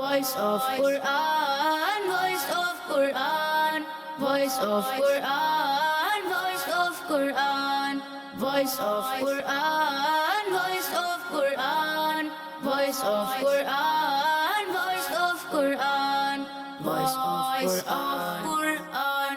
Voice of Quran, voice of Quran, voice of Quran, voice of Quran, voice of Quran, voice of Quran, voice of Quran, voice of Quran, voice of Quran.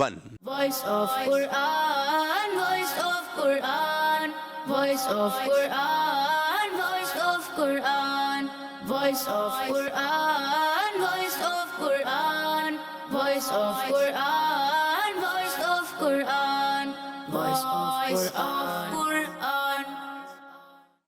1। Voice of Quran, voice of Quran, voice of Quran, voice of Quran, voice of Quran, voice of Quran, voice of Quran, voice of Quran, voice of Quran.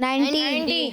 90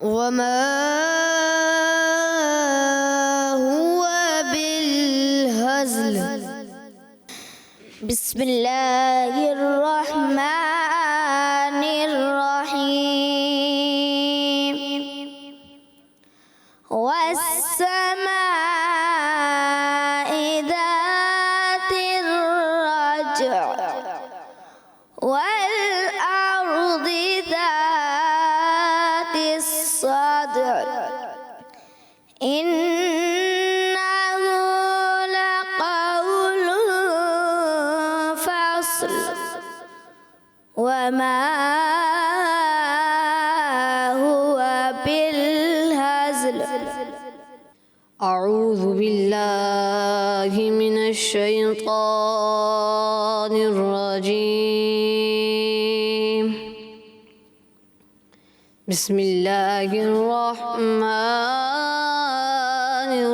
وما هو بالهزل بسم الله الرحمن الرحيم والسماء ذات الرجع والأرض ذات الصدع إنه لقول فصل وما هو بالهزل أعوذ بالله من الشيطان الرجيم بسم الله الرحمن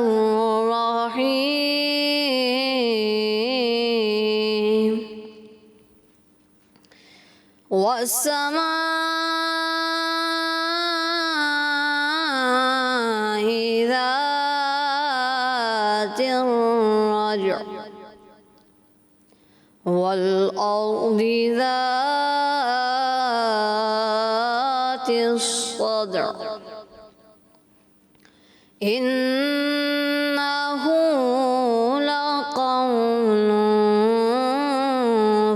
الرحيم والسماء ذات الرجع والأرض ذات الصدع إنه لقول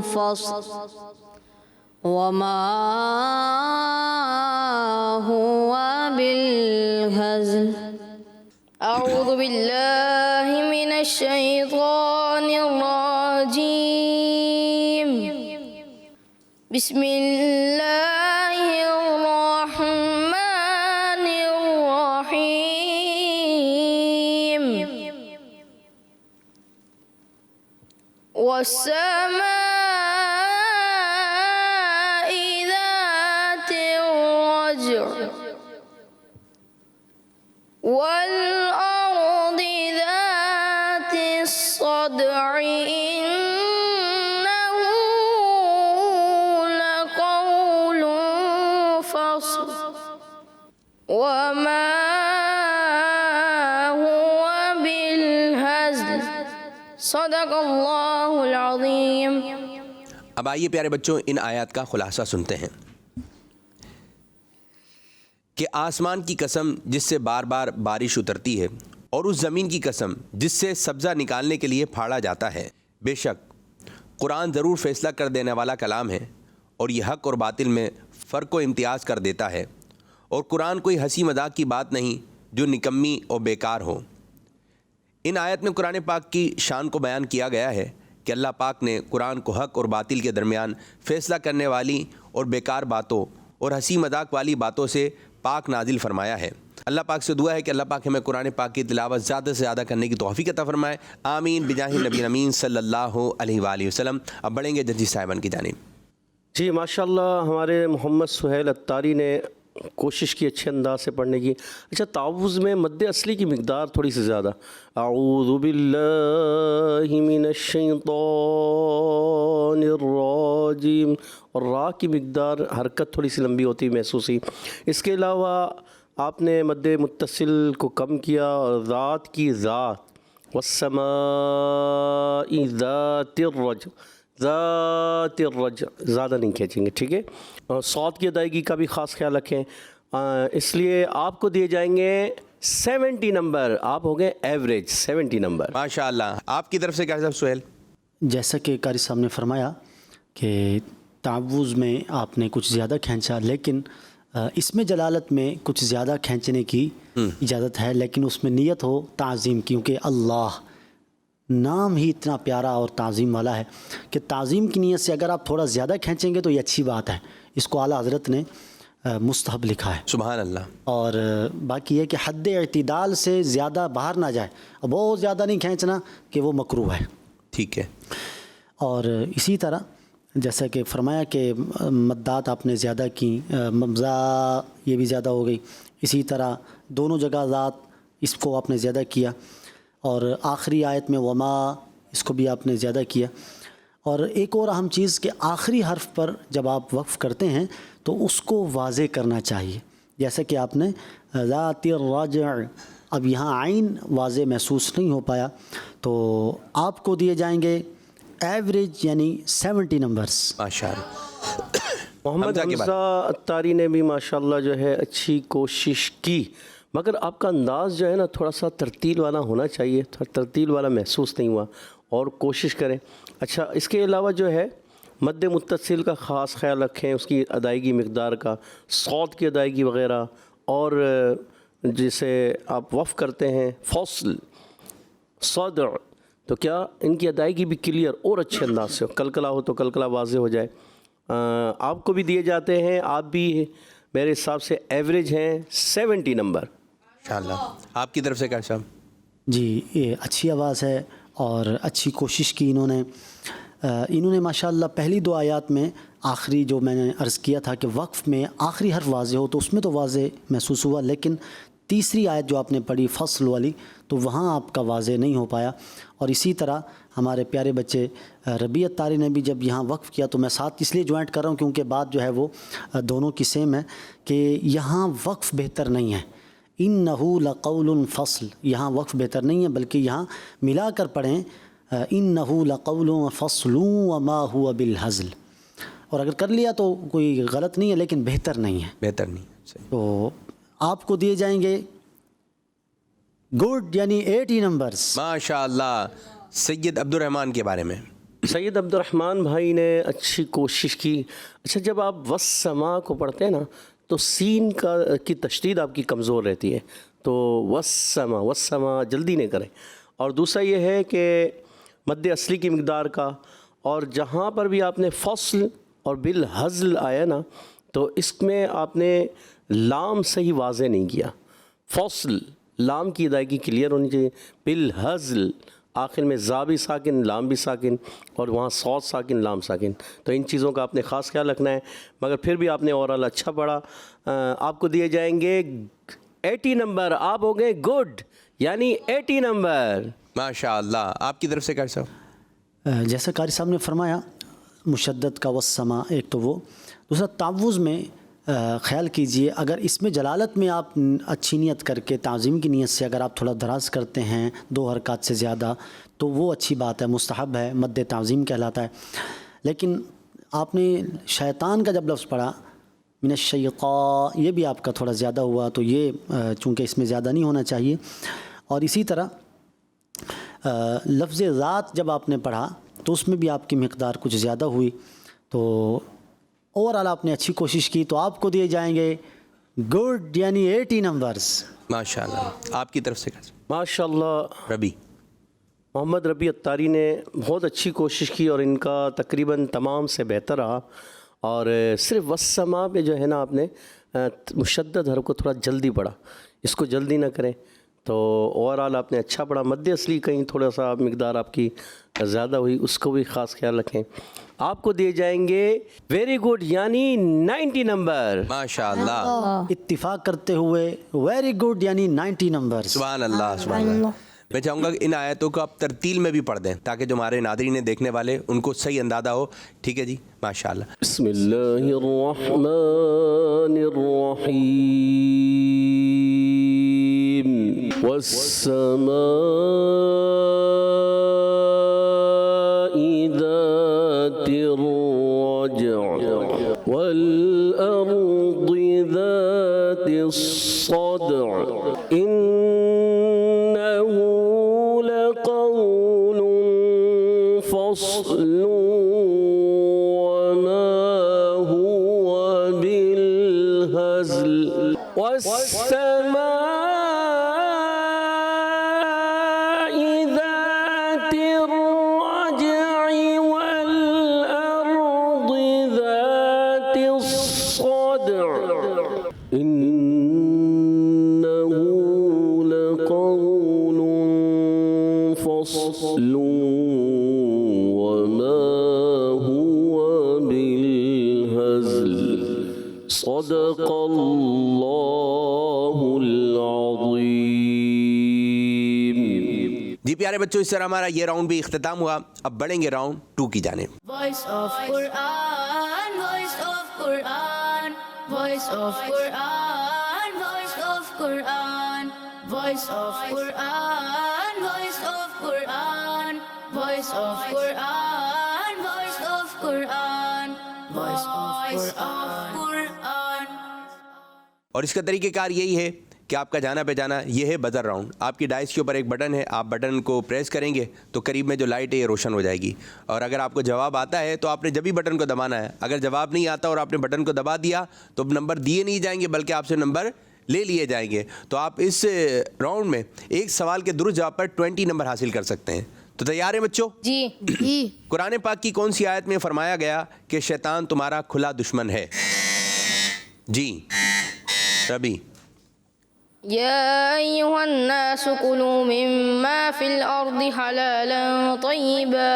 فصل وما هو بالهزل أعوذ بالله من الشيطان الرجيم بسم الله الرحمن الرحيم والسماء ذات الرجع والأرض ذات الصدع إنه لقول فصل وما هو بالهزل صدق اللہ العظیم. اب آئیے پیارے بچوں ان آیات کا خلاصہ سنتے ہیں کہ آسمان کی قسم جس سے بار بار بارش اترتی ہے اور اس زمین کی قسم جس سے سبزہ نکالنے کے لیے پھاڑا جاتا ہے، بے شک قرآن ضرور فیصلہ کر دینے والا کلام ہے اور یہ حق اور باطل میں فرق و امتیاز کر دیتا ہے، اور قرآن کوئی ہنسی مذاق کی بات نہیں جو نکمی اور بیکار ہو. ان آیت میں قرآن پاک کی شان کو بیان کیا گیا ہے کہ اللہ پاک نے قرآن کو حق اور باطل کے درمیان فیصلہ کرنے والی اور بیکار باتوں اور ہنسی مذاق والی باتوں سے پاک نازل فرمایا ہے. اللہ پاک سے دعا ہے کہ اللہ پاک ہمیں قرآن پاک کی تلاوت زیادہ سے زیادہ کرنے کی توفیق عطا فرمائے. آمین بجاہ نبی امین صلی اللہ علیہ وآلہ وسلم. اب بڑھیں گے ججی صاحبان کی جانب. جی ماشاءاللہ ہمارے محمد سہیل اتاری نے کوشش کی اچھے انداز سے پڑھنے کی. اچھا تعوذ میں مد اصلی کی مقدار تھوڑی سی زیادہ، اعوذ باللہ من الشیطان الرجیم، اور را کی مقدار حرکت تھوڑی سی لمبی ہوتی محسوس ہوئی. اس کے علاوہ آپ نے مد متصل کو کم کیا اور ذات کی ذات، والسماء ذات الرجع، ذات الرجع زیادہ نہیں کھینچیں گے، ٹھیک ہے. صوت کی ادائیگی کا بھی خاص خیال رکھیں. اس لیے آپ کو دیے جائیں گے 70 نمبر. آپ ہو گئے ایوریج 70 نمبر. ماشاءاللہ. آپ کی طرف سے کیا صاحب سہیل؟ جیسا کہ قاری صاحب نے فرمایا کہ تعوذ میں آپ نے کچھ زیادہ کھینچا، لیکن اس میں جلالت میں کچھ زیادہ کھینچنے کی اجازت ہے، لیکن اس میں نیت ہو تعظیم، کیونکہ اللہ نام ہی اتنا پیارا اور تعظیم والا ہے کہ تعظیم کی نیت سے اگر آپ تھوڑا زیادہ کھینچیں گے تو یہ اچھی بات ہے. اس کو اعلیٰ حضرت نے مستحب لکھا ہے. سبحان اللہ. اور باقی یہ کہ حد اعتدال سے زیادہ باہر نہ جائے، اور بہت زیادہ نہیں کھینچنا کہ وہ مکروہ ہے. ٹھیک ہے. اور اسی طرح جیسا کہ فرمایا کہ مدات آپ نے زیادہ کی، ممزا یہ بھی زیادہ ہو گئی. اسی طرح دونوں جگہ ذات اس کو آپ نے زیادہ کیا، اور آخری آیت میں وما اس کو بھی آپ نے زیادہ کیا. اور ایک اور اہم چیز کہ آخری حرف پر جب آپ وقف کرتے ہیں تو اس کو واضح کرنا چاہیے. جیسے کہ آپ نے ذات الرجع، اب یہاں عین واضح محسوس نہیں ہو پایا، تو آپ کو دیے جائیں گے ایوریج یعنی 70 نمبرز. ماشاء اللہ. محمد حمزہ کے بعد. حمزہ اتاری نے بھی ماشاءاللہ جو ہے اچھی کوشش کی، مگر آپ کا انداز جو ہے نا تھوڑا سا ترتیل والا ہونا چاہیے، تھوڑا ترتیل والا محسوس نہیں ہوا، اور کوشش کریں. اچھا، اس کے علاوہ جو ہے مد متصل کا خاص خیال رکھیں، اس کی ادائیگی مقدار کا، صوت کی ادائیگی وغیرہ، اور جسے آپ وقف کرتے ہیں فصل صدع، تو کیا ان کی ادائیگی بھی کلیئر اور اچھے انداز سے ہو، کلکلا ہو تو کلکلا واضح ہو جائے. آپ کو بھی دیے جاتے ہیں، آپ بھی میرے حساب سے ایوریج ہیں 70 نمبر. ماشاءاللہ. آپ کی طرف سے کیا صاحب؟ جی، یہ اچھی آواز ہے اور اچھی کوشش کی انہوں نے ماشاءاللہ. پہلی 2 آیات میں آخری جو میں نے عرض کیا تھا کہ وقف میں آخری حرف واضح ہو تو اس میں تو واضح محسوس ہوا، لیکن تیسری آیت جو آپ نے پڑھی فصل والی تو وہاں آپ کا واضح نہیں ہو پایا. اور اسی طرح ہمارے پیارے بچے ربیع اتاری نے بھی جب یہاں وقف کیا، تو میں ساتھ اس لیے جوائنٹ کر رہا ہوں کیونکہ بات جو ہے وہ دونوں کی سیم ہے کہ یہاں وقف بہتر نہیں ہے. انَّهُ لَقَوْلٌ فصل، یہاں وقف بہتر نہیں ہے، بلکہ یہاں ملا کر پڑھیں انَّهُ لَقَوْلٌ فصل وما هو بالهزل. اور اگر کر لیا تو کوئی غلط نہیں ہے، لیکن بہتر نہیں ہے. بہتر نہیں. صحیح. تو آپ کو دیے جائیں گے گڈ یعنی 80 نمبرز. ماشاءاللہ. سید عبد الرحمن کے بارے میں. سید عبد الرحمن بھائی نے اچھی کوشش کی. اچھا، جب آپ والسماء کو پڑھتے ہیں نا تو سین کی تشدید آپ کی کمزور رہتی ہے، تو والسماء جلدی نہیں کریں. اور دوسرا یہ ہے کہ مد اصلی کی مقدار کا، اور جہاں پر بھی آپ نے فصل اور بالہزل آیا نا تو اس میں آپ نے لام صحیح واضح نہیں کیا. فصل لام کی ادائیگی کلیئر ہونی چاہیے. بالہزل آخر میں زا بھی ساکن، لام بھی ساکن، اور وہاں صوت ساکن، لام ساکن. تو ان چیزوں کا آپ نے خاص خیال رکھنا ہے. مگر پھر بھی آپ نے اوورال اچھا پڑھا. آپ کو دیے جائیں گے 80 نمبر. آپ ہو گئے گڈ یعنی 80 نمبر. ماشاءاللہ. آپ کی طرف سے کیا صاحب؟ جیسا قاری صاحب نے فرمایا مشدد کا والسماء ایک تو وہ، دوسرا تعوذ میں خیال کیجئے اگر اس میں جلالت میں آپ اچھی نیت کر کے تعظیم کی نیت سے اگر آپ تھوڑا دراز کرتے ہیں 2 حرکات سے زیادہ تو وہ اچھی بات ہے، مستحب ہے، مد تعظیم کہلاتا ہے. لیکن آپ نے شیطان کا جب لفظ پڑھا من الشیطان، یہ بھی آپ کا تھوڑا زیادہ ہوا، تو یہ چونکہ اس میں زیادہ نہیں ہونا چاہیے. اور اسی طرح لفظ ذات جب آپ نے پڑھا تو اس میں بھی آپ کی مقدار کچھ زیادہ ہوئی. تو اوورآل آپ نے اچھی کوشش کی، تو آپ کو دیے جائیں گے گڈ یعنی 80 نمبرز. ماشاءاللہ. آپ کی طرف سے کیا صاحب؟ ماشاءاللہ. ربی. محمد ربیع اتاری نے بہت اچھی کوشش کی اور ان کا تقریباً تمام سے بہتر رہا. اور صرف والسماء پہ جو ہے نا آپ نے مشدد حرف کو تھوڑا جلدی پڑھا، اس کو جلدی نہ کریں. تو اوورآل آپ نے اچھا پڑھا. مد اصلی کہیں تھوڑا سا مقدار آپ کی زیادہ ہوئی، اس کو بھی خاص خیال رکھیں. آپ کو دیے جائیں گے ویری گڈ یعنی 90 نمبر. ماشاءاللہ. اتفاق کرتے ہوئے ویری گڈ یعنی 90 نمبرز. سبحان اللہ. سبحان اللہ. میں چاہوں گا کہ ان آیتوں کو آپ ترتیل میں بھی پڑھ دیں تاکہ جو ہمارے ناظرین دیکھنے والے ان کو صحیح اندازہ ہو. ٹھیک ہے جی؟ ماشاءاللہ. بسم اللہ الرحمن الرحیم. والسماء ذات الرجع والأرض ذات الصدع إنه لقول فصل وما هو بالهزل والسماء ذات الرجع والأرض ذات الصدع إنه لقول فصل وما هو بالهزل صدق الله العظيم. جی پیارے بچوں، اس طرح ہمارا یہ راؤنڈ بھی اختتام ہوا. اب بڑھیں گے راؤنڈ 2 کی جانب. Voice of Quran, voice of Quran, voice of Quran. Quran, voice of Quran, voice of Quran, voice of Quran, voice of Quran, voice of Quran. اور اس کا طریقہ کار یہی ہے کہ آپ کا جانا پہچانا یہ ہے بزر راؤنڈ. آپ کی ڈائس کے اوپر ایک بٹن ہے, آپ بٹن کو پریس کریں گے تو قریب میں جو لائٹ ہے یہ روشن ہو جائے گی, اور اگر آپ کو جواب آتا ہے تو آپ نے جب ہی بٹن کو دبانا ہے. اگر جواب نہیں آتا اور آپ نے بٹن کو دبا دیا تو نمبر دیے نہیں جائیں گے بلکہ آپ سے نمبر لے لیے جائیں گے. تو آپ اس راؤنڈ میں ایک سوال کے درست جواب پر 20 نمبر حاصل کر سکتے ہیں. تو تیار ہیں بچوں؟ جی جی. قرآن پاک کی کون سی آیت میں فرمایا گیا کہ شیطان تمہارا کھلا دشمن ہے؟ جی ربی. يا أيها الناس كلوا مما في الأرض حلالا طيبا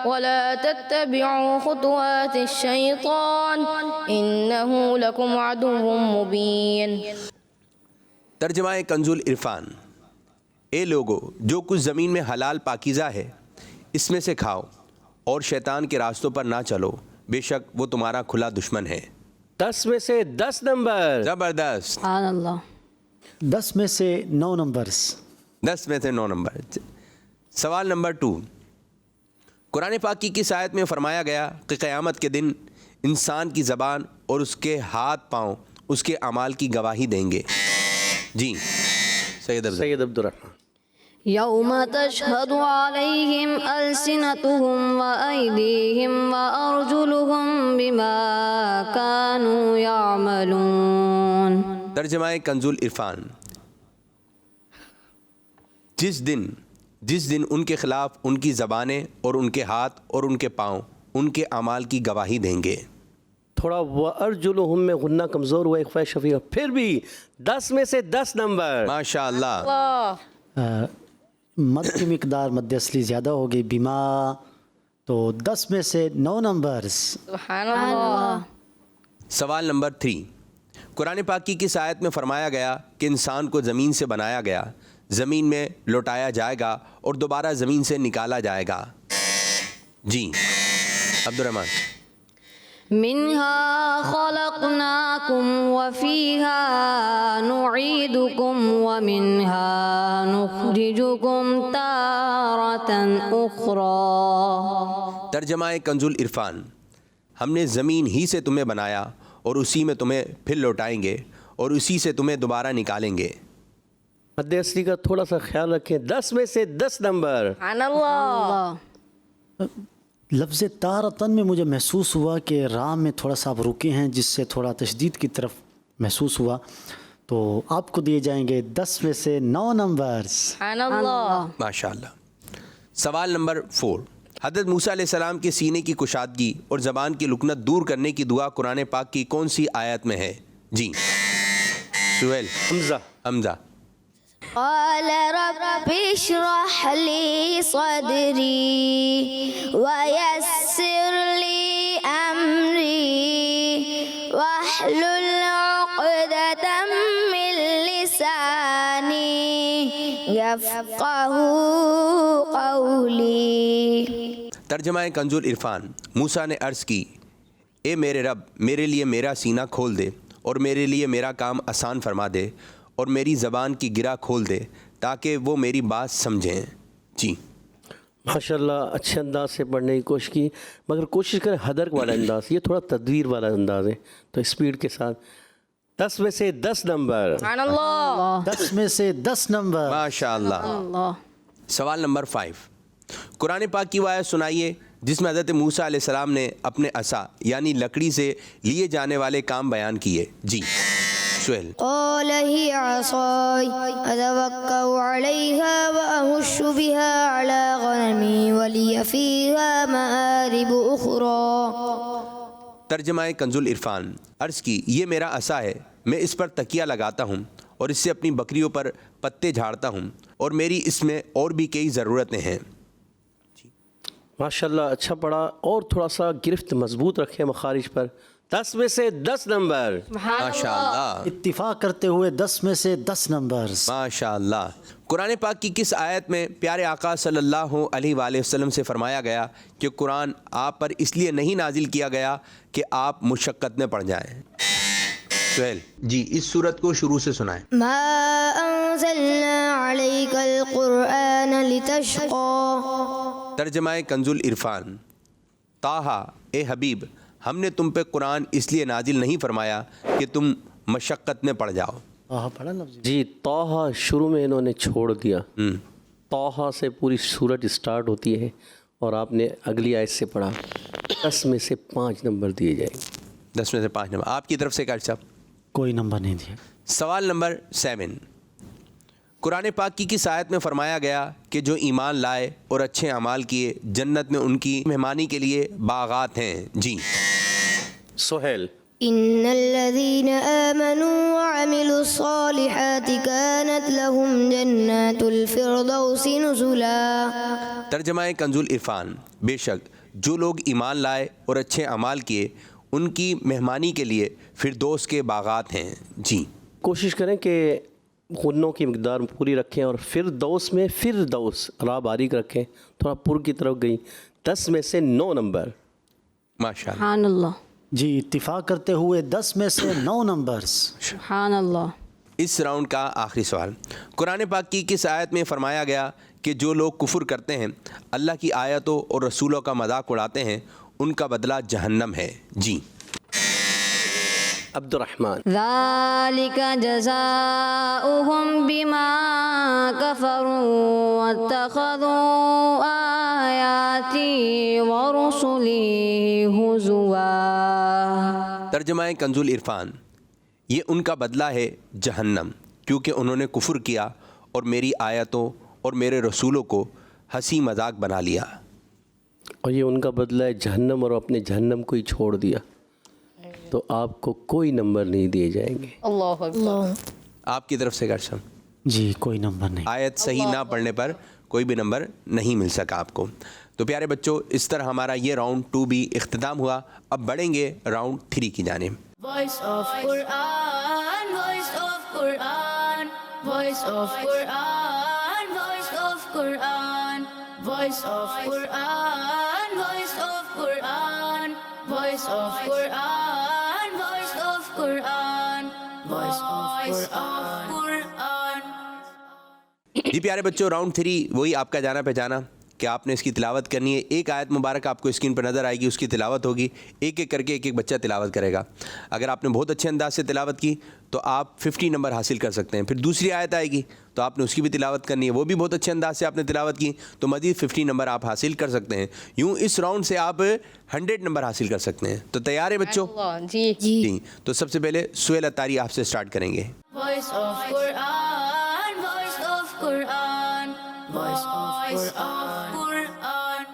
ولا تتبعوا خطوات الشيطان إنه لكم عدو مبين. ترجمہ کنز العرفان. اے لوگو, جو کچھ زمین میں حلال پاکیزہ ہے اس میں سے کھاؤ اور شیطان کے راستوں پر نہ چلو, بے شک وہ تمہارا کھلا دشمن ہے. 10 میں سے 10 نمبر. زبردست. سبحان اللہ. 10 میں سے 9 نمبرز. 10 میں سے 9 نمبر. سوال نمبر 2. قرآن پاک کی کس آیت میں فرمایا گیا کہ قیامت کے دن انسان کی زبان اور اس کے ہاتھ پاؤں اس کے اعمال کی گواہی دیں گے؟ جی سید عبد الرحمن. يوم تشهد عليهم ألسنتهم وأيديهم وأرجلهم بما كانوا يعملون. ترجمہ کنز العرفان. جس دن ان کے خلاف ان کی زبانیں اور ان کے ہاتھ اور ان کے پاؤں ان کے اعمال کی گواہی دیں گے. تھوڑا وَأَرْجُلُهُم میں غنہ کمزور ہوا, ایک خواہ شفیع, پھر بھی 10 میں سے 10 نمبر. ماشاء اللہ. مد کی مقدار مد اصلی زیادہ ہوگی, بیما, تو 10 میں سے 9 نمبرز. سبحان اللہ. سوال نمبر 3. قرآن پاک کی کس آیت میں فرمایا گیا کہ انسان کو زمین سے بنایا گیا, زمین میں لوٹایا جائے گا اور دوبارہ زمین سے نکالا جائے گا؟ جی عبد الرحمن. منها خلقناكم وفيها نعيدكم ومنها نخرجكم تارة أخرى. ترجمہ کنز العرفان. ہم نے زمین ہی سے تمہیں بنایا اور اسی میں تمہیں پھر لوٹائیں گے اور اسی سے تمہیں دوبارہ نکالیں گے. مد اصلی کا تھوڑا سا خیال رکھیں. 10 میں سے 10 نمبر. سبحان اللہ. لفظ تارتن میں مجھے محسوس ہوا کہ رام میں تھوڑا سا آپ رکے ہیں, جس سے تھوڑا تشدید کی طرف محسوس ہوا, تو آپ کو دیے جائیں گے 10 میں سے 9 نمبرز. سبحان اللہ. ماشاء اللہ. سوال نمبر 4. حضرت موسیٰ علیہ السلام کے سینے کی کشادگی اور زبان کی لکنت دور کرنے کی دعا قرآن پاک کی کون سی آیت میں ہے؟ جی سہیل. حمزہ. قال رب اشرح لي صدري ويسر لي أمري واحلل عقدة من لساني يفقه قولي. ترجمہ کنز العرفان. موسیٰ نے عرض کی, اے میرے رب, میرے لیے میرا سینہ کھول دے اور میرے لیے میرا کام آسان فرما دے اور میری زبان کی گرہ کھول دے تاکہ وہ میری بات سمجھیں. جی ماشاءاللہ اچھے انداز سے پڑھنے کی کوشش کی, مگر کوشش کریں حدر والا انداز, یہ تھوڑا تدویر والا انداز ہے, تو اسپیڈ کے ساتھ. 10 میں سے 10 نمبر. سبحان اللہ. 10 میں سے 10 نمبر. ماشاء اللہ. سوال نمبر 5. قرآن پاک کی وہ آیت سنائیے جس میں حضرت موسیٰ علیہ السلام نے اپنے عصا یعنی لکڑی سے لیے جانے والے کام بیان کیے. جی سہیل. قال هي عصاي أتوكأ عليها وأهش بها على غنمي ولي فيها مآرب أخرى. ترجمہ کنز العرفان. عرض کی, یہ میرا عصا ہے, میں اس پر تکیہ لگاتا ہوں اور اس سے اپنی بکریوں پر پتے جھاڑتا ہوں اور میری اس میں اور بھی کئی ضرورتیں ہیں. ماشاءاللہ اچھا پڑھا, اور تھوڑا سا گرفت مضبوط رکھیں مخارج پر. 10 میں سے 10 نمبر. ماشاء اللہ. اتفاق کرتے ہوئے 10 میں سے 10 نمبرز. ماشاء اللہ. قرآن پاک کی کس آیت میں پیارے آقا صلی اللہ علیہ وآلہ وسلم سے فرمایا گیا کہ قرآن آپ پر اس لیے نہیں نازل کیا گیا کہ آپ مشقت میں پڑ جائیں؟ سہیل جی اس صورت کو شروع سے سنائیں. ما أنزلنا عليك القرآن لتشقى ترجمہ کنز العرفان. طٰہٰ اے حبیب ہم نے تم پہ قرآن اس لیے نازل نہیں فرمایا کہ تم مشقت میں پڑ جاؤ. پڑھا لفظ جی طٰہٰ شروع میں انہوں نے چھوڑ دیا. طٰہٰ سے پوری سورت اسٹارٹ ہوتی ہے اور آپ نے اگلی آیت سے پڑھا. 10 میں سے 5 نمبر دیے جائیں گے. 10 میں سے 5 نمبر. آپ کی طرف سے قاری صاحب کوئی نمبر نہیں دیا. سوال نمبر 7. قرآن پاک کی کس آیت میں فرمایا گیا کہ جو ایمان لائے اور اچھے اعمال کیے جنت میں ان کی مہمانی کے لیے باغات ہیں؟ جی سہیل. إن الذين آمنوا وعملوا الصالحات كانت لهم جنات الفردوس نزلا. ترجمہ کنز العرفان. بے شک جو لوگ ایمان لائے اور اچھے اعمال کیے ان کی مہمانی کے لیے فردوس کے باغات ہیں. جی کوشش کریں کہ غنوں کی مقدار پوری رکھیں اور فردوس میں فردوس را باریک رکھیں. تھوڑا پر کی طرف گئی. 10 میں سے 9 نمبر. ماشاء اللہ. سبحان اللہ. جی اتفاق کرتے ہوئے 10 میں سے 9 نمبرز. سبحان اللہ. اس راؤنڈ کا آخری سوال. قرآن پاک کی کس آیت میں فرمایا گیا کہ جو لوگ کفر کرتے ہیں اللہ کی آیتوں اور رسولوں کا مذاق اڑاتے ہیں ان کا بدلہ جہنم ہے؟ جی عبد الرحمن. ذلك جزاؤهم بما كفروا واتخذوا آياتي ورسلي هزوا. ترجمہ کنز العرفان. یہ ان کا بدلہ ہے جہنم کیونکہ انہوں نے کفر کیا اور میری آیتوں اور میرے رسولوں کو ہنسی مذاق بنا لیا. اور یہ ان کا بدلہ ہے جہنم اور اپنے جہنم کو ہی چھوڑ دیا. تو آپ کو کوئی نمبر نہیں دیے جائیں گے. اللہ اکبر. آپ کی طرف سے کرشم. جی کوئی نمبر نہیں. آیت صحیح نہ پڑھنے پر کوئی بھی نمبر نہیں مل سکا آپ کو. تو پیارے بچوں اس طرح ہمارا یہ راؤنڈ 2 بھی اختتام ہوا. اب بڑھیں گے راؤنڈ 3 کی جانب. Voice of Quran, voice of Quran, voice of Quran, voice of Quran, voice of Quran, voice of Quran, voice of Quran, voice of Quran, voice of Quran. جی پیارے بچوں راؤنڈ 3 وہی آپ کا جانا پہچانا کہ آپ نے اس کی تلاوت کرنی ہے. ایک آیت مبارک آپ کو اسکرین پر نظر آئے گی, اس کی تلاوت ہوگی. ایک ایک کر کے ایک بچہ تلاوت کرے گا. اگر آپ نے بہت اچھے انداز سے تلاوت کی تو آپ 50 نمبر حاصل کر سکتے ہیں. پھر دوسری آیت آئے گی تو آپ نے اس کی بھی تلاوت کرنی ہے, وہ بھی بہت اچھے انداز سے آپ نے تلاوت کی تو مزید 50 نمبر آپ حاصل کر سکتے ہیں. یوں اس راؤنڈ سے آپ 100 نمبر حاصل کر سکتے ہیں. تو تیار ہے بچوں؟ جی جی تو سب سے پہلے سہیل اتاری آپ سے سٹارٹ کریں گے. Voice of Quran, voice of Quran, voice of Quran.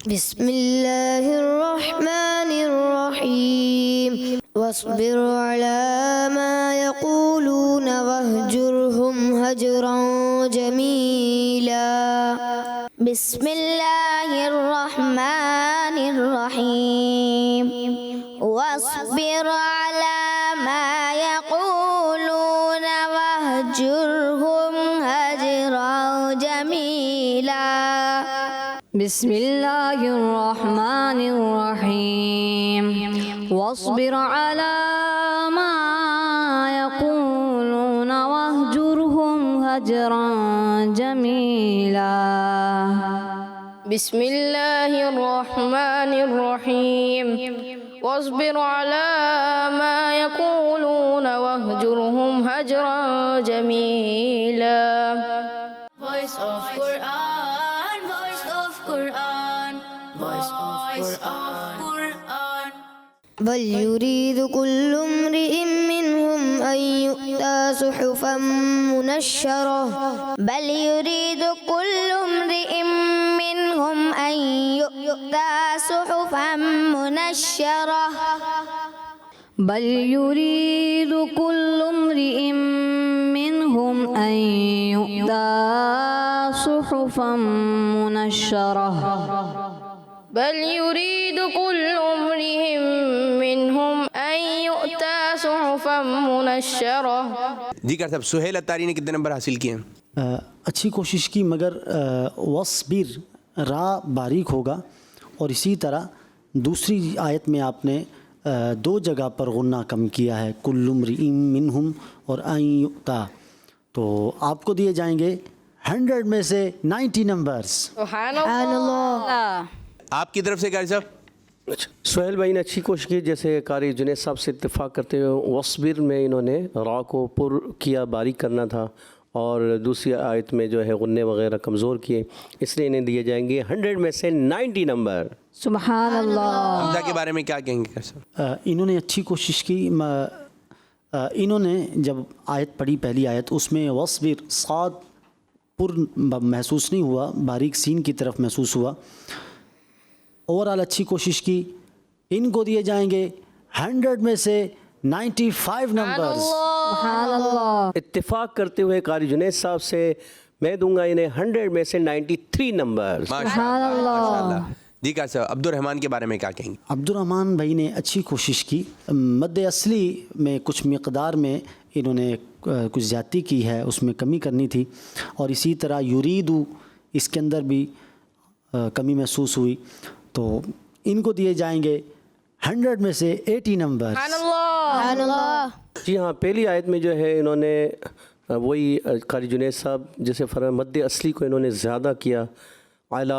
بسم الله الرحمن الرحيم واصبر على ما يقولون واهجرهم هجرا جميلا. بسم الله الرحمن الرحيم واصبر على ما يقولون واهجرهم هجرا جميلا. بسم الله الرحمن الرحيم واصبر على ما يقولون واهجرهم هجرا جميلا. بسم الله الرحمن الرحيم واصبر على ما يقولون واهجرهم هجرا جميلا. Voice of Quran, voice of Quran, voice of Quran. بل يريد كل امرئ منهم أن يؤتى صحفا منشرة. بل يريد كل امرئ منهم أن يؤتى صحفا منشرة. بل يريد كل امرئ منهم أن يؤتى صحفا منشرة. بل يريد كل امرئ منهم أن يؤتى صحفا منشرة. جی کر صاحب سہیل اتاری نے کتنے نمبر حاصل کیے ہیں؟ اچھی کوشش کی مگر وصبر را باریک ہوگا. اور اسی طرح دوسری آیت میں آپ نے دو جگہ پر غنہ کم کیا ہے، کل امرئ منہم اور ان یؤتا. تو آپ کو دیے جائیں گے 100 میں سے 90 نمبرز. سبحان اللہ. آپ کی طرف سے قاری صاحب. سہیل بھائی نے اچھی کوشش کی، جیسے قاری جنید صاحب سے اتفاق کرتے ہوئے وصبر میں انہوں نے را کو پر کیا، باریک کرنا تھا، اور دوسری آیت میں جو ہے غنے وغیرہ کمزور کیے، اس لیے انہیں دیے جائیں گے 100 میں سے 90 نمبر. سبحان اللہ. حمزہ کے بارے میں کیا کہیں گے قاری صاحب؟ انہوں نے اچھی کوشش کی. انہوں نے جب آیت پڑھی پہلی آیت، اس میں وصبر صاد پر محسوس نہیں ہوا، باریک سین کی طرف محسوس ہوا. اوورال اچھی کوشش کی. ان کو دیے جائیں گے 100 میں سے 95 نمبرز. سبحان اللہ. اتفاق کرتے ہوئے قاری جنید صاحب سے میں دوں گا انہیں 100 میں سے 93 نمبر. سبحان اللہ. جی قاری صاحب، عبد الرحمن کے بارے میں کیا کہیں گے؟ عبد الرحمن بھائی نے اچھی کوشش کی. مد اصلی میں کچھ مقدار میں انہوں نے کچھ زیادتی کی ہے، اس میں کمی کرنی تھی، اور اسی طرح یریدو اس کے اندر بھی کمی محسوس ہوئی. تو ان کو دیے جائیں گے 100 میں سے 80 نمبر. سبحان اللہ. جی ہاں، پہلی آیت میں جو ہے انہوں نے وہی قاری جنید صاحب جیسے فرمایا، مد اصلی کو انہوں نے زیادہ کیا، علی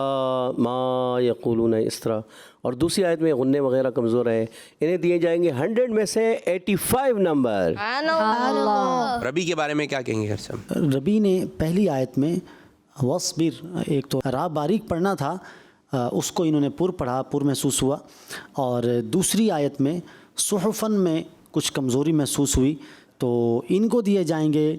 ما یقولون اس طرح، اور دوسری آیت میں غنے وغیرہ کمزور ہے، انہیں دیے جائیں گے 100 میں سے 85 نمبر. سبحان اللہ. ربی کے بارے میں کیا کہیں گے قاری صاحب؟ ربی نے پہلی آیت میں وصبر، ایک تو را باریک پڑھنا تھا، اس کو انہوں نے پر پڑھا، پر محسوس ہوا، اور دوسری آیت میں صحفن میں کچھ کمزوری محسوس ہوئی. تو ان کو دیے جائیں گے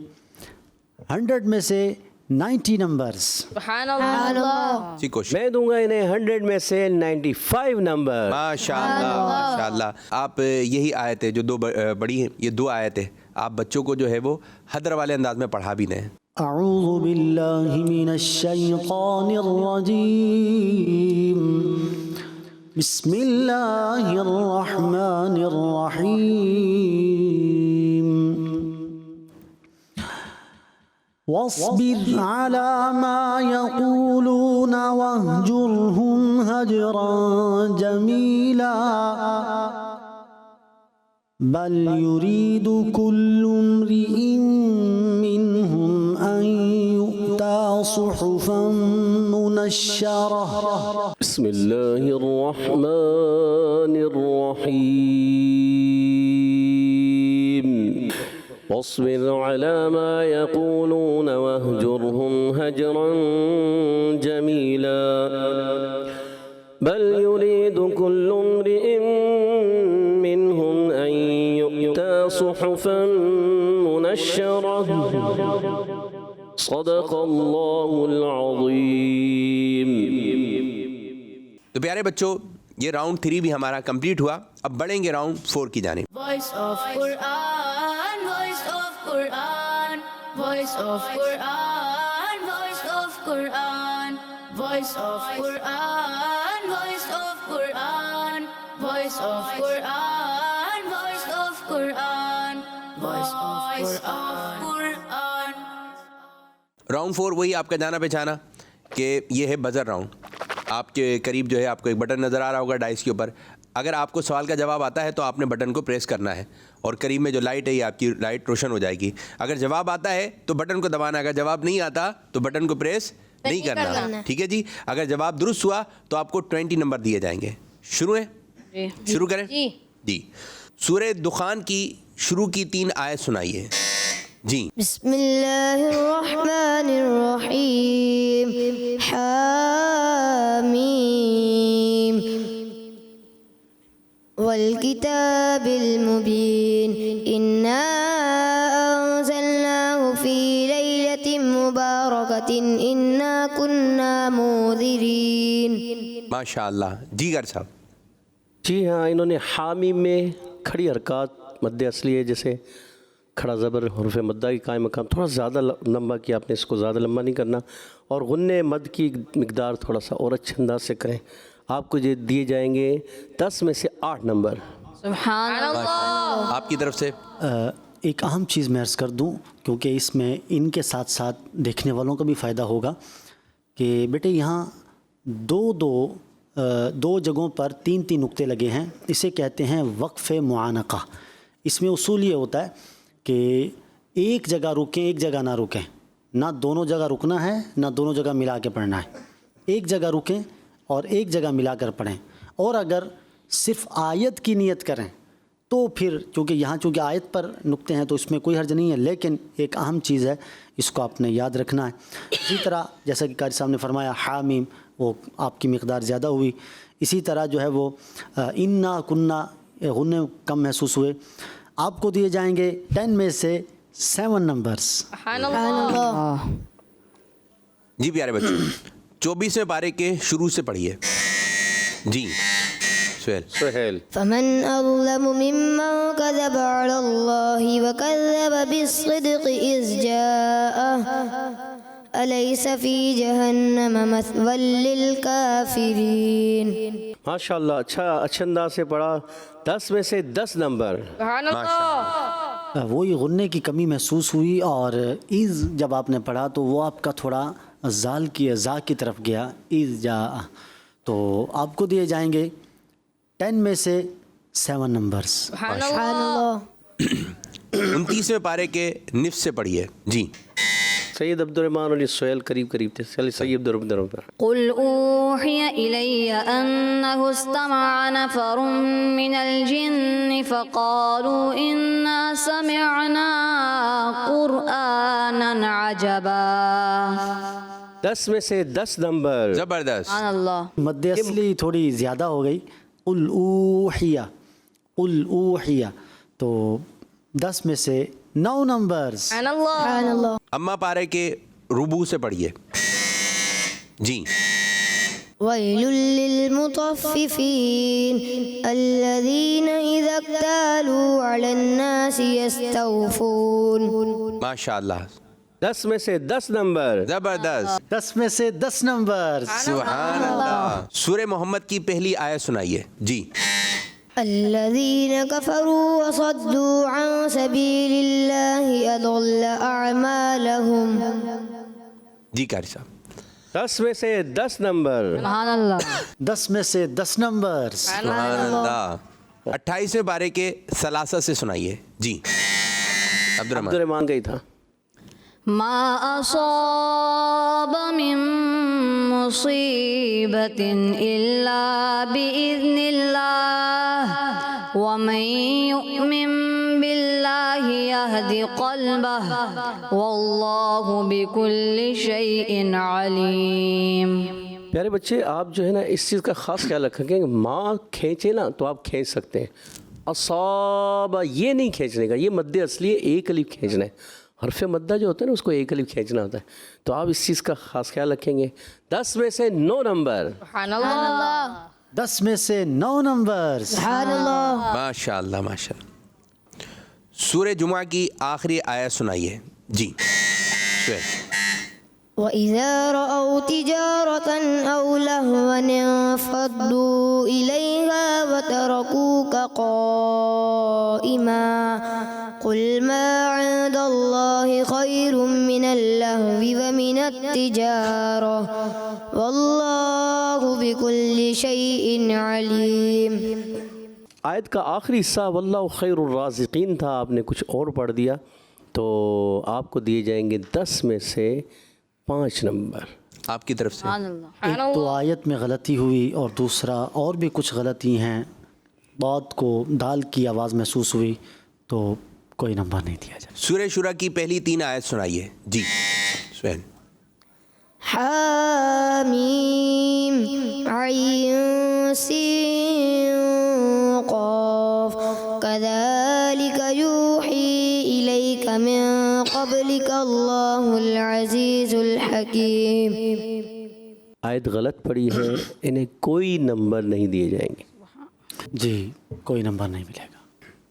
100 میں سے 90 نمبرز. سبحان اللہ. جی کوشش. میں دوں گا انہیں 100 میں سے 95 نمبر. ماشاء اللہ ماشاء اللہ. آپ یہی آیت ہے جو دو بڑی ہیں، یہ دو آیت ہے، آپ بچوں کو جو ہے وہ حدر والے انداز میں پڑھا بھی دیں. اعوذ باللہ من الشیطان الرجیم، بسم اللہ الرحمن الرحیم. واصبر على ما يقولون واهجرهم هجرا جميلا بل يريد كل امرئ منهم أن يؤتى صحفا منشرة. بسم الله الرحمن الرحيم. واصبر على ما يقولون واهجرهم هجرا جميلا بل يريد كل امرئ منهم أن يؤتى صحفا منشرة. صدق الله العظيم. تو پیارے بچوں، یہ راؤنڈ 3 بھی ہمارا کمپلیٹ ہوا. اب بڑھیں گے راؤنڈ 4 کی جانب. Voice of Quran, voice of Quran, voice of Quran, voice of Quran, voice of Quran, voice of Quran, voice of Quran, voice of Quran, voice of Quran. Round 4 وہی آپ کا جانا پہچانا کہ یہ ہے بزر راؤنڈ. آپ کے قریب جو ہے آپ کو ایک بٹن نظر آ رہا ہوگا ڈائس کے اوپر. اگر آپ کو سوال کا جواب آتا ہے تو آپ نے بٹن کو پریس کرنا ہے، اور قریب میں جو لائٹ ہے یہ آپ کی لائٹ روشن ہو جائے گی. اگر جواب آتا ہے تو بٹن کو دبانا، اگر جواب نہیں آتا تو بٹن کو پریس نہیں کرنا. ٹھیک ہے جی. اگر جواب درست ہوا تو آپ کو 20 نمبر دیے جائیں گے. شروع ہے؟ شروع کریں جی. سورہ دخان کی شروع کی 3 آیت سنائیے جی. بسم اللہ الرحمن الرحیم. حامیم والکتاب المبین انا انزلناه فی لیلۃ مبارکۃ انا کنا منذرین. ماشاء اللہ. جی گر صاحب. جی ہاں، انہوں نے حامی میں کھڑی حرکات مد اصلی ہے، جیسے کھڑا زبر حروف مدہ کی قائم مقام تھوڑا زیادہ لمبا کیا آپ نے، اس کو زیادہ لمبا نہیں کرنا، اور غنے مد کی مقدار تھوڑا سا اور اچھے انداز سے کریں. آپ کو یہ دیے جائیں گے 10 میں سے 8 نمبر. سبحان اللہ. آپ کی طرف سے ایک اہم چیز میں عرض کر دوں، کیونکہ اس میں ان کے ساتھ ساتھ دیکھنے والوں کا بھی فائدہ ہوگا، کہ بیٹے یہاں 2 دو جگہوں پر تین تین نقطے لگے ہیں، اسے کہتے ہیں وقف معانقہ۔ اس میں اصول یہ ہوتا ہے کہ ایک جگہ رکیں، ایک جگہ نہ رکیں، نہ دونوں جگہ رکنا ہے نہ دونوں جگہ ملا کے پڑھنا ہے، ایک جگہ رکیں اور ایک جگہ ملا کر پڑھیں۔ اور اگر صرف آیت کی نیت کریں تو پھر چونکہ آیت پر نقطے ہیں تو اس میں کوئی حرج نہیں ہے، لیکن ایک اہم چیز ہے، اس کو آپ نے یاد رکھنا ہے۔ اسی طرح جیسا کہ قاری صاحب نے فرمایا حامیم، وہ آپ کی مقدار زیادہ ہوئی۔ اسی طرح جو ہے وہ انا کننا، غنے کم محسوس ہوئے۔ آپ کو دیے جائیں گے 10 میں سے 7 نمبرز۔ سبحان اللہ. جی پیارے بچوں، 24ویں پارے کے شروع سے پڑھیے جی سہیل فمن أظلم ممن كذب على الله وكذب بالصدق إذ جاءه أليس في جهنم مثوى للكافرين۔ ماشاء اللہ، اچھا انداز سے پڑھا، 10 میں سے 10 نمبر۔ سبحان اللہ. وہی غنے کی کمی محسوس ہوئی، اور ایز جب آپ نے پڑھا تو وہ آپ کا تھوڑا زال کی ازا کی طرف گیا، ایز جا، تو آپ کو دیے جائیں گے 10 میں سے 7 نمبرز۔ سبحان اللہ. 29ویں پارے کے نصف سے پڑھیے جی سید عبد الرحمن علی سہیل قریب تھے، سید عبد الرحمن۔ قل أوحي إلي أنه استمع نفر من الجن فقالوا إنا سمعنا قرآنا عجبا۔ 10 میں سے 10 نمبر۔ زبردست۔ سبحان اللہ. مد اصلی تھوڑی زیادہ ہو گئی، قل اوحیا، قل اوحیا، تو 10 میں سے 9 نمبرز۔ سبحان اللہ. اما پارے کے ربوع سے پڑھیے جی ويل للمطففين الذين إذا اكتالوا على الناس يستوفون۔ ماشاء اللہ، 10 میں سے 10 نمبر۔ زبردست، 10 میں سے 10 نمبرز۔ سبحان اللہ۔ سورہ محمد کی پہلی آیت سنائیے جی الذين كفروا وصدوا عن سبيل الله أضل أعمالهم۔ جی قاری صاحب، 10 میں سے 10 نمبر۔ سبحان اللہ. 10 میں سے 10 نمبرز۔ سبحان اللہ۔ 28ویں پارے کے ثلاثہ سے سنائیے جی عبد عبد الرحمن۔ الرحمن گئی تھا۔ ما أصاب من مصيبة إلا بإذن الله ومن يؤمن بالله يهد قلبه والله بكل شيء عليم۔ پیارے بچے، آپ جو ہے نا اس چیز کا خاص خیال رکھیں کہ ماں کھینچے نا تو آپ کھینچ سکتے ہیں، اصابہ یہ نہیں کھینچنے کا، یہ مد اصلی ایک الف کھینچنا ہے، حرف مدہ جو ہوتا ہے نا اس کو ایک الف کھینچنا ہوتا ہے، تو آپ اس چیز کا خاص خیال رکھیں گے۔ 10 میں سے 9 نمبر۔ سبحان اللہ. 10 میں سے 9 نمبرز۔ سبحان اللہ۔ ماشاء اللہ ماشاء اللہ۔ سورہ جمعہ کی آخری آیت سنائیے جی سہیل۔ وإذا رأوا تجارة أو لهوا انفضوا إليها وتركوك قائما قل ما عند الله خير من اللهو ومن التجارة والله بكل شيء عليم۔ آیت کا آخری حصہ واللہ خیر الرازقین تھا، آپ نے کچھ اور پڑھ دیا، تو آپ کو دیے جائیں گے 10 میں سے 5 نمبر آپ کی طرف سے۔ سبحان اللہ. ایک تو آیت میں غلطی ہوئی، اور دوسرا اور بھی کچھ غلطی ہیں، بات کو دال کی آواز محسوس ہوئی، تو کوئی نمبر نہیں دیا جائے۔ سورہ شورى کی پہلی 3 آیت سنائیے جی سہیل۔ حامیم عین سین قاف كذلك يوحي إليك من قبلك الله العزيز الحكيم۔ آیت غلط پڑھی ہے، انہیں کوئی نمبر نہیں دیے جائیں گے۔ جی کوئی نمبر نہیں ملے گا۔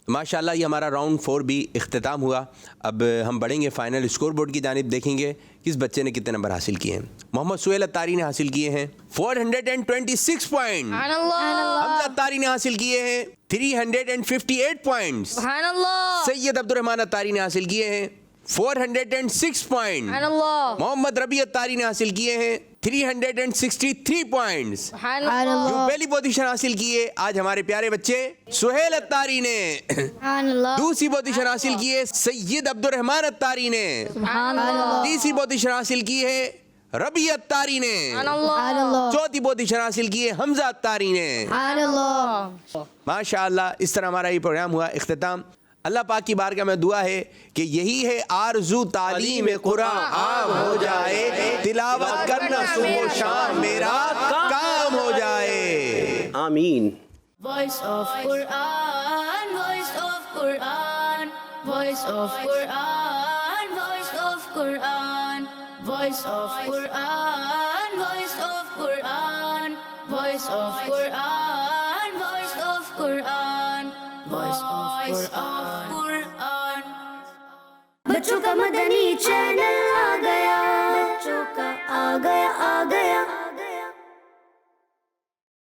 ماشاءاللہ یہ ہمارا راؤنڈ 4 بھی اختتام ہوا۔ اب ہم بڑھیں گے فائنل اسکور بورڈ کی جانب، دیکھیں گے کس بچے نے کتنے نمبر حاصل کیے ہیں۔ محمد سہیل اتاری نے حاصل کیے ہیں 426 پوائنٹ، سبحان اللہ. حمزہ اتاری نے حاصل کیے ہیں 358 پوائنٹس، سبحان اللہ. سید عبد الرحمن اتاری نے حاصل کیے ہیں 406 پوائنٹ، سبحان اللہ. محمد ربیع اتاری نے حاصل کیے ہیں 363 پوائنٹس. سبحان اللہ. جو پہلی پوزیشن حاصل کی ہے آج ہمارے پیارے بچے سہیل اتاری نے. سبحان اللہ. دوسری پوزیشن حاصل کی ہے سید عبد الرحمان اتاری نے. سبحان اللہ. تیسری پوزیشن حاصل کی ہے ربیع اتاری نے. سبحان اللہ. چوتھی پوزیشن حاصل کی ہے حمزہ اتاری نے. سبحان اللہ. ماشاءاللہ. اس طرح ہمارا یہ پروگرام ہوا اختتام. اللہ پاک کی بارگاہ میں دعا ہے کہ یہی ہے آرزو تعلیم قرآن عام ہو جائے, تلاوت کرنا صبح و شام میرا کام ہو جائے. آمین. Voice of Quran, voice of Quran, voice of Quran, voice of Quran, voice of Quran, voice of Quran, voice of Quran, voice of Quran, voice of Quran. بچوں کا مدنی چینل آ گیا, بچوں کا آ گیا.